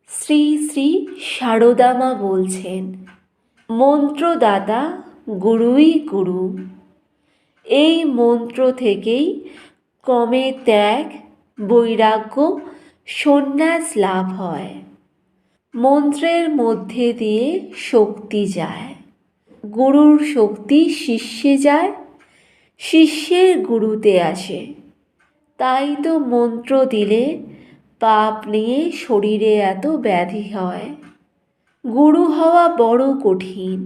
শ্রী শ্রী সারদা মা বলছেন, মন্ত্রদাতা গুরুই গুরু। এই মন্ত্র থেকেই ক্রমে ত্যাগ, বৈরাগ্য, সন্ন্যাস লাভ হয়। মন্ত্রের মধ্যে দিয়ে শক্তি যায়, গুরুর শক্তি শিষ্যে যায়, শিষ্যের গুরুতে আসে। তাই তো মন্ত্র দিলে পাপ নিয়ে শরীরে এত ব্যাধি হয়। গুরু হওয়া বড় কঠিন,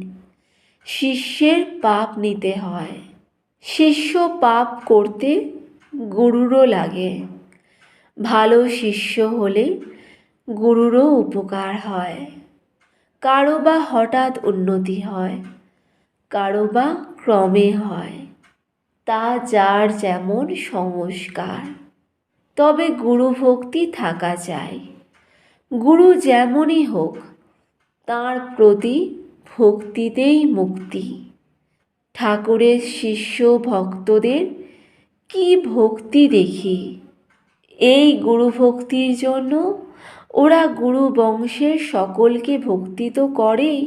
শিষ্যের পাপ নিতে হয়। শিষ্য পাপ করতে গুরুরও লাগে। ভালো শিষ্য হলে গুরুরও উপকার হয়। কারো বা হঠাৎ উন্নতি হয়, কারো বা ক্রমে হয়, তা যার যেমন সংস্কার। তবে গুরু ভক্তি থাকা চাই। গুরু যেমনই হোক, তাঁর প্রতি ভক্তিতেই মুক্তি। ঠাকুরের শিষ্য ভক্তদের কি ভক্তি দেখি! এই গুরু ভক্তির জন্য ওরা গুরু বংশের সকলকে ভক্তি তো করেই,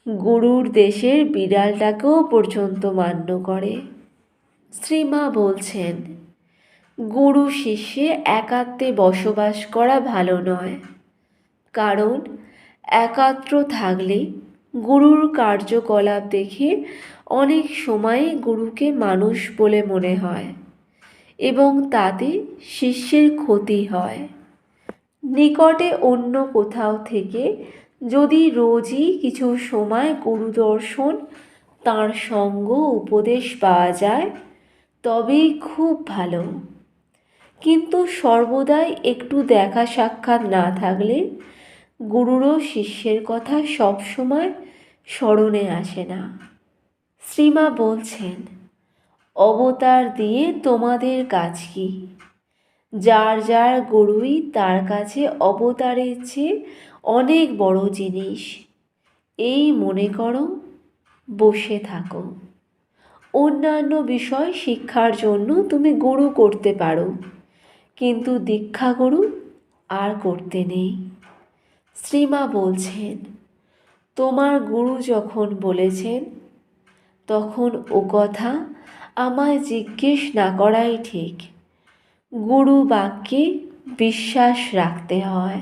গুরুর দেশের বিড়ালটাকেও পর্যন্ত মান্য করে। শ্রীমা বলছেন, গুরু শিষ্যে একাত্মে বসবাস করা ভালো নয়। কারণ একাত্র থাকলে গুরুর কার্যকলাপ দেখে অনেক সময় গুরুকে মানুষ বলে মনে হয় এবং তাতে শিষ্যের ক্ষতি হয়। নিকটে অন্য কোথাও থেকে যদি রোজই কিছু সময় গুরু দর্শন, তাঁর সঙ্গ উপদেশ পাওয়া যায় তবেই খুব ভালো। কিন্তু সর্বদাই একটু দেখা সাক্ষাৎ না থাকলে গুরুরও শিষ্যের কথা সবসময় স্মরণে আসে না। শ্রীমা বলছেন, অবতার দিয়ে তোমাদের কাজ কি? যার যার গুরুই তার কাছে অবতারের চেয়ে অনেক বড় জিনিস। এই মনে করো, বসে থাকো। অন্যান্য বিষয় শিক্ষার জন্য তুমি গুরু করতে পারো, কিন্তু দীক্ষা গুরু আর করতে নেই। শ্রীমা বলছেন, তোমার গুরু যখন বলেছেন তখন ও কথা আমায় জিজ্ঞেস না করাই ঠিক। গুরু বাক্যে বিশ্বাস রাখতে হয়।